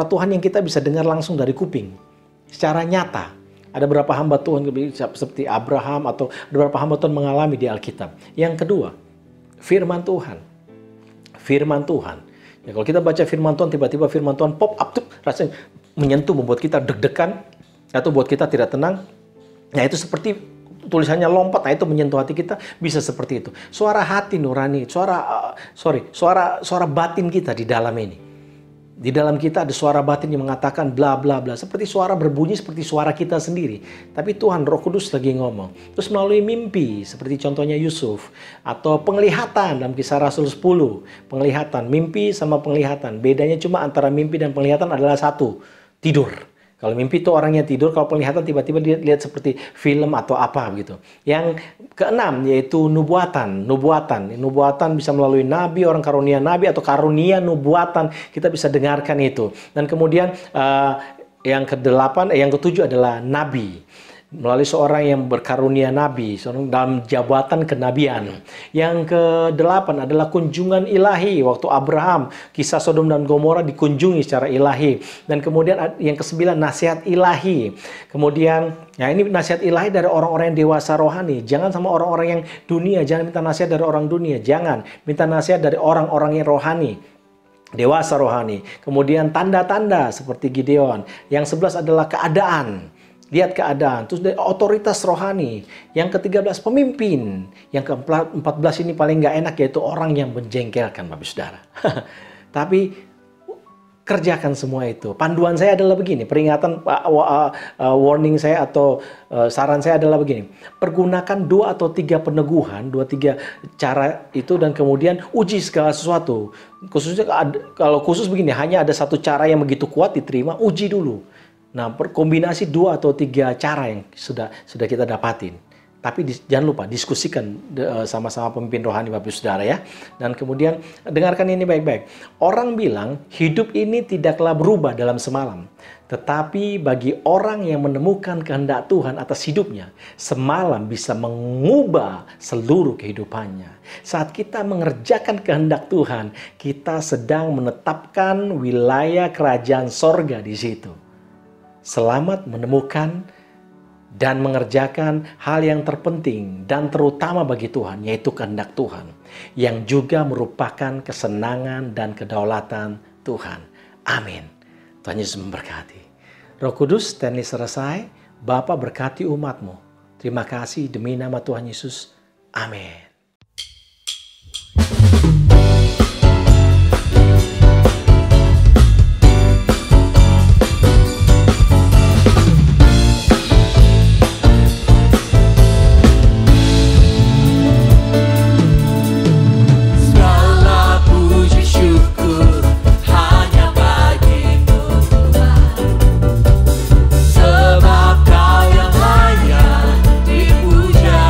Tuhan yang kita bisa dengar langsung dari kuping. Secara nyata. Ada beberapa hamba Tuhan seperti Abraham atau beberapa hamba Tuhan mengalami di Alkitab. Yang kedua, firman Tuhan. Firman Tuhan. Ya, kalau kita baca firman Tuhan, tiba-tiba firman Tuhan pop up tuh, rasanya menyentuh, membuat kita deg-degan atau buat kita tidak tenang. Nah, itu seperti tulisannya lompat, nah itu menyentuh hati kita, bisa seperti itu. Suara hati nurani, suara batin kita di dalam ini. Di dalam kita ada suara batin yang mengatakan bla bla bla. Seperti suara berbunyi seperti suara kita sendiri. Tapi Tuhan Roh Kudus lagi ngomong. Terus melalui mimpi seperti contohnya Yusuf. Atau penglihatan dalam Kisah Rasul 10. Penglihatan, mimpi sama penglihatan. Bedanya cuma antara mimpi dan penglihatan adalah satu. Tidur. Kalau mimpi itu orangnya tidur, kalau penglihatan tiba-tiba dia lihat seperti film atau apa gitu. Yang keenam yaitu nubuatan. Nubuatan bisa melalui nabi, orang karunia nabi atau karunia nubuatan, kita bisa dengarkan itu. Dan kemudian yang ketujuh adalah nabi. Melalui seorang yang berkarunia nabi, seorang dalam jabatan kenabian. Yang ke-8 adalah kunjungan ilahi. Waktu Abraham, kisah Sodom dan Gomora dikunjungi secara ilahi. Dan kemudian yang ke-9, nasihat ilahi. Kemudian, ya ini nasihat ilahi dari orang-orang yang dewasa rohani. Jangan sama orang-orang yang dunia, jangan minta nasihat dari orang dunia. Jangan, minta nasihat dari orang-orang yang rohani. Dewasa rohani. Kemudian tanda-tanda seperti Gideon. Yang 11 adalah keadaan. Lihat keadaan. Terus dari otoritas rohani. Yang ke-13 pemimpin. Yang ke-14 ini paling nggak enak, yaitu orang yang menjengkelkan Bapak Saudara. Tapi kerjakan semua itu. Panduan saya adalah begini. Peringatan warning saya atau saran saya adalah begini. Pergunakan 2 atau 3 peneguhan, 2-3 cara itu, dan kemudian uji segala sesuatu. Khususnya kalau khusus begini, hanya ada satu cara yang begitu kuat diterima, uji dulu. Nah, kombinasi 2 atau 3 cara yang sudah kita dapatin. Tapi jangan lupa diskusikan sama-sama pemimpin rohani Bapak Saudara ya. Dan kemudian dengarkan ini baik-baik. Orang bilang hidup ini tidaklah berubah dalam semalam. Tetapi bagi orang yang menemukan kehendak Tuhan atas hidupnya, semalam bisa mengubah seluruh kehidupannya. Saat kita mengerjakan kehendak Tuhan, kita sedang menetapkan wilayah kerajaan sorga di situ. Selamat menemukan dan mengerjakan hal yang terpenting dan terutama bagi Tuhan, yaitu kehendak Tuhan, yang juga merupakan kesenangan dan kedaulatan Tuhan. Amin. Tuhan Yesus memberkati. Roh Kudus, Stanley selesai. Bapa berkati umat-Mu. Terima kasih demi nama Tuhan Yesus. Amin. Sebab Kau yang layak dipuja.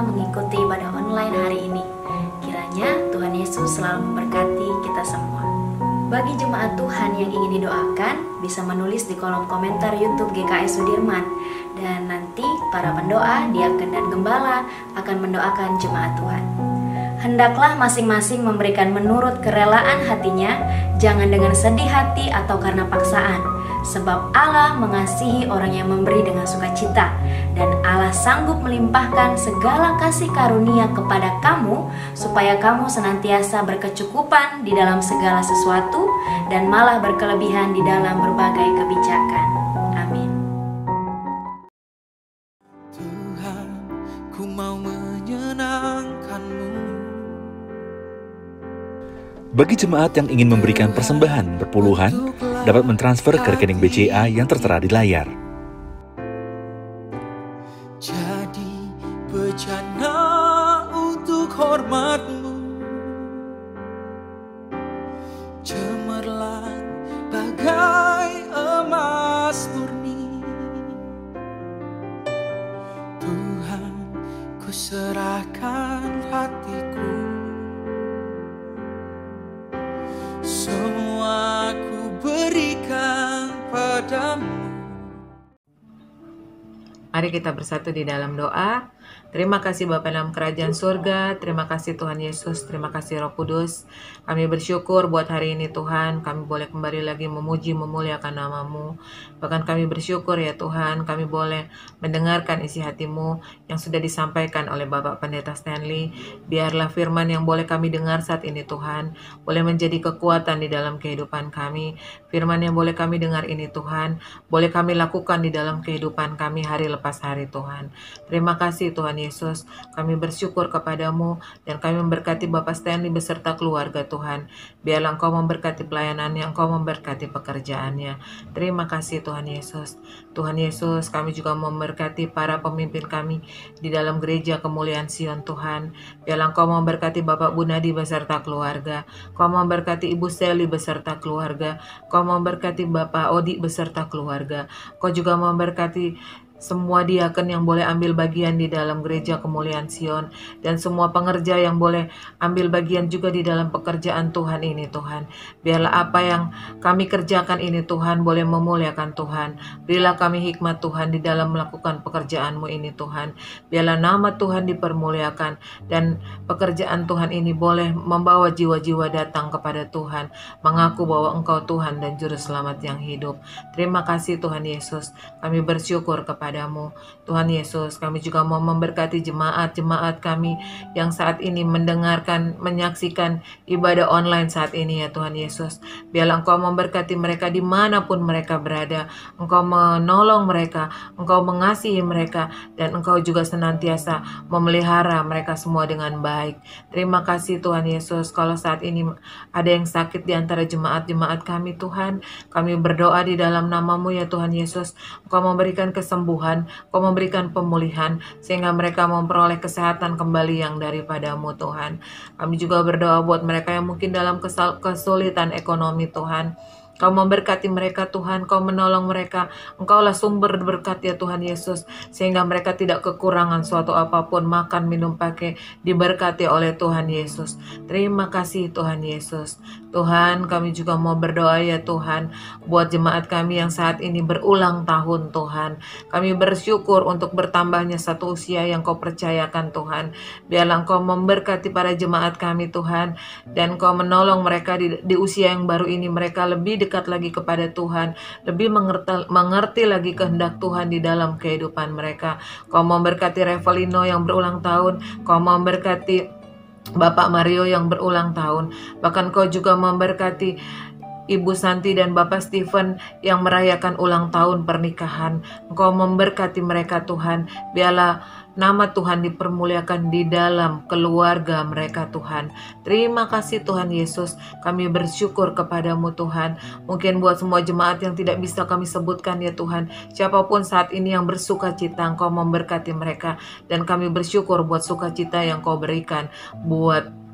mengikuti ibadah online hari ini. Kiranya Tuhan Yesus selalu memberkati kita semua. Bagi jemaat Tuhan yang ingin didoakan, bisa menulis di kolom komentar YouTube GKS Sudirman. Dan nanti para pendoa, diaken dan gembala akan mendoakan jemaat Tuhan. Hendaklah masing-masing memberikan menurut kerelaan hatinya, jangan dengan sedih hati atau karena paksaan. Sebab Allah mengasihi orang yang memberi dengan sukacita, dan Allah sanggup melimpahkan segala kasih karunia kepada kamu, supaya kamu senantiasa berkecukupan di dalam segala sesuatu, dan malah berkelebihan di dalam berbagai kebijakan. Amin. Tuhan, ku mau menyenangkan-Mu. Bagi jemaat yang ingin memberikan persembahan berpuluhan, dapat mentransfer ke rekening BCA yang tertera di layar. Jadi bejana untuk hormat-Mu, cemerlang bagai emas murni. Tuhan, ku serahkan hatiku, semua ku berikan padamu. Mari kita bersatu di dalam doa. Terima kasih Bapa dalam kerajaan surga, terima kasih Tuhan Yesus, terima kasih Roh Kudus. Kami bersyukur buat hari ini Tuhan, kami boleh kembali lagi memuji, memuliakan nama-Mu. Bahkan kami bersyukur ya Tuhan, kami boleh mendengarkan isi hati-Mu yang sudah disampaikan oleh Bapak Pendeta Stanley. Biarlah firman yang boleh kami dengar saat ini Tuhan, boleh menjadi kekuatan di dalam kehidupan kami. Firman yang boleh kami dengar ini Tuhan, boleh kami lakukan di dalam kehidupan kami hari lepas hari Tuhan. Terima kasih Tuhan Yesus, kami bersyukur kepadamu dan kami memberkati Bapak Stanley beserta keluarga Tuhan. Biarlah Engkau memberkati pelayanannya, Engkau memberkati pekerjaannya. Terima kasih Tuhan Yesus. Tuhan Yesus, kami juga memberkati para pemimpin kami di dalam gereja Kemuliaan Sion Tuhan. Biarlah Engkau memberkati Bapak Bunadi beserta keluarga. Engkau memberkati Ibu Seli beserta keluarga. Engkau memberkati Bapak Odi beserta keluarga. Engkau juga memberkati semua diaken yang boleh ambil bagian di dalam gereja Kemuliaan Sion, dan semua pengerja yang boleh ambil bagian juga di dalam pekerjaan Tuhan ini Tuhan. Biarlah apa yang kami kerjakan ini Tuhan boleh memuliakan Tuhan. Berilah kami hikmat Tuhan di dalam melakukan pekerjaan-Mu ini Tuhan. Biarlah nama Tuhan dipermuliakan dan pekerjaan Tuhan ini boleh membawa jiwa-jiwa datang kepada Tuhan, mengaku bahwa Engkau Tuhan dan Juru Selamat yang hidup. Terima kasih Tuhan Yesus, kami bersyukur kepada Tuhan Yesus. Kami juga mau memberkati jemaat-jemaat kami yang saat ini mendengarkan, menyaksikan ibadah online saat ini ya Tuhan Yesus. Biarlah Engkau memberkati mereka dimanapun mereka berada. Engkau menolong mereka, Engkau mengasihi mereka, dan Engkau juga senantiasa memelihara mereka semua dengan baik. Terima kasih Tuhan Yesus. Kalau saat ini ada yang sakit di antara jemaat-jemaat kami Tuhan, kami berdoa di dalam nama-Mu ya Tuhan Yesus. Engkau memberikan kesembuhan, Kau memberikan pemulihan sehingga mereka memperoleh kesehatan kembali yang daripada-Mu Tuhan. Kami juga berdoa buat mereka yang mungkin dalam kesulitan ekonomi Tuhan. Kau memberkati mereka Tuhan, Kau menolong mereka. Engkaulah sumber berkat ya Tuhan Yesus, sehingga mereka tidak kekurangan suatu apapun, makan, minum, pakai, diberkati oleh Tuhan Yesus. Terima kasih Tuhan Yesus. Tuhan, kami juga mau berdoa ya Tuhan, buat jemaat kami yang saat ini berulang tahun Tuhan. Kami bersyukur untuk bertambahnya satu usia yang Kau percayakan Tuhan. Biarlah Engkau memberkati para jemaat kami Tuhan, dan Kau menolong mereka di usia yang baru ini, mereka lebih dekat lagi kepada Tuhan, lebih mengerti lagi kehendak Tuhan di dalam kehidupan mereka. Kau memberkati Revelino yang berulang tahun, Kau memberkati Bapak Mario yang berulang tahun, bahkan Kau juga memberkati Ibu Santi dan Bapak Stephen yang merayakan ulang tahun pernikahan. Engkau memberkati mereka Tuhan. Biarlah nama Tuhan dipermuliakan di dalam keluarga mereka Tuhan. Terima kasih Tuhan Yesus. Kami bersyukur kepadamu Tuhan. Mungkin buat semua jemaat yang tidak bisa kami sebutkan ya Tuhan, siapapun saat ini yang bersuka cita, Engkau memberkati mereka. Dan kami bersyukur buat sukacita yang Kau berikan buat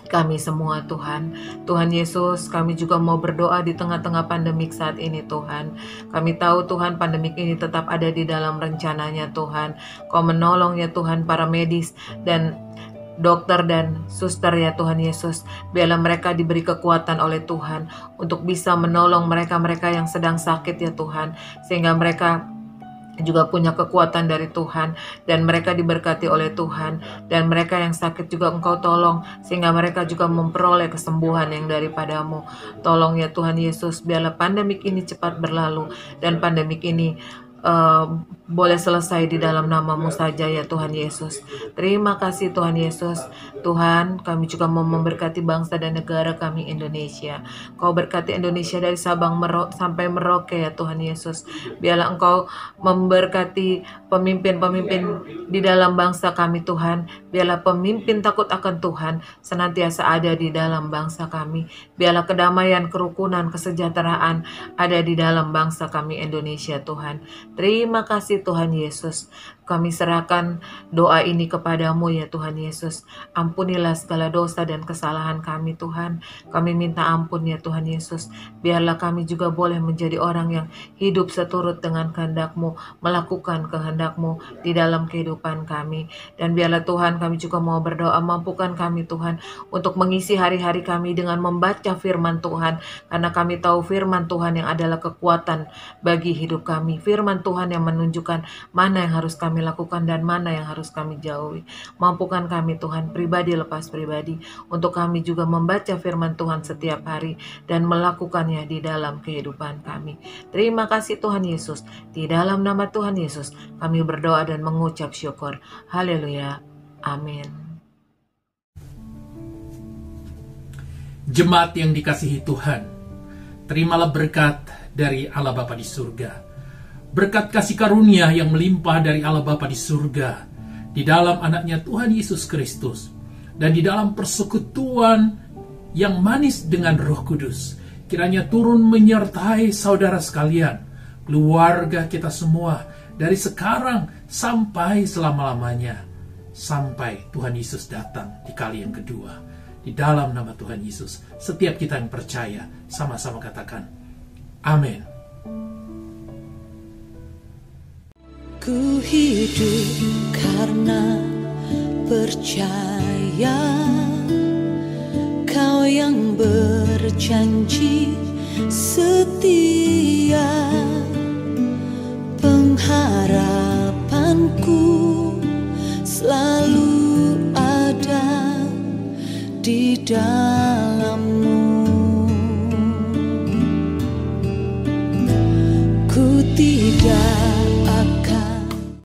kami semua Tuhan. Tuhan Yesus, kami juga mau berdoa di tengah-tengah pandemik saat ini Tuhan. Kami tahu Tuhan pandemik ini tetap ada di dalam rencananya Tuhan. Kau menolong ya Tuhan para medis dan dokter dan suster ya Tuhan Yesus. Biarlah mereka diberi kekuatan oleh Tuhan untuk bisa menolong mereka-mereka yang sedang sakit ya Tuhan. Sehingga mereka juga punya kekuatan dari Tuhan dan mereka diberkati oleh Tuhan, dan mereka yang sakit juga Engkau tolong sehingga mereka juga memperoleh kesembuhan yang daripadamu. Tolong ya Tuhan Yesus, biarlah pandemik ini cepat berlalu dan pandemik ini boleh selesai di dalam nama-Mu saja ya Tuhan Yesus. Terima kasih Tuhan Yesus. Tuhan, kami juga mau memberkati bangsa dan negara kami Indonesia. Kau berkati Indonesia dari Sabang sampai Merauke ya Tuhan Yesus. Biarlah Engkau memberkati pemimpin-pemimpin di dalam bangsa kami Tuhan. Biarlah pemimpin takut akan Tuhan senantiasa ada di dalam bangsa kami. Biarlah kedamaian, kerukunan, kesejahteraan ada di dalam bangsa kami Indonesia Tuhan. Terima kasih Tuhan Yesus. Kami serahkan doa ini kepadamu ya Tuhan Yesus. Ampunilah segala dosa dan kesalahan kami Tuhan. Kami minta ampun ya Tuhan Yesus. Biarlah kami juga boleh menjadi orang yang hidup seturut dengan kehendak-Mu, melakukan kehendak-Mu di dalam kehidupan kami. Dan biarlah Tuhan kami juga mau berdoa, mampukan kami Tuhan untuk mengisi hari-hari kami dengan membaca firman Tuhan. Karena kami tahu firman Tuhan yang adalah kekuatan bagi hidup kami. Firman Tuhan yang menunjukkan mana yang harus kami lakukan dan mana yang harus kami jauhi. Mampukan kami Tuhan pribadi lepas pribadi untuk kami juga membaca firman Tuhan setiap hari dan melakukannya di dalam kehidupan kami. Terima kasih Tuhan Yesus. Di dalam nama Tuhan Yesus kami berdoa dan mengucap syukur. Haleluya. Amin. Jemaat yang dikasihi Tuhan, terimalah berkat dari Allah Bapa di surga. Berkat kasih karunia yang melimpah dari Allah Bapa di surga, di dalam anaknya Tuhan Yesus Kristus, dan di dalam persekutuan yang manis dengan Roh Kudus, kiranya turun menyertai saudara sekalian, keluarga kita semua, dari sekarang sampai selama-lamanya, sampai Tuhan Yesus datang di kali yang kedua. Di dalam nama Tuhan Yesus, setiap kita yang percaya, sama-sama katakan, amin. Ku hidup karena percaya, Kau yang berjanji setia. Pengharapanku selalu ada di dalam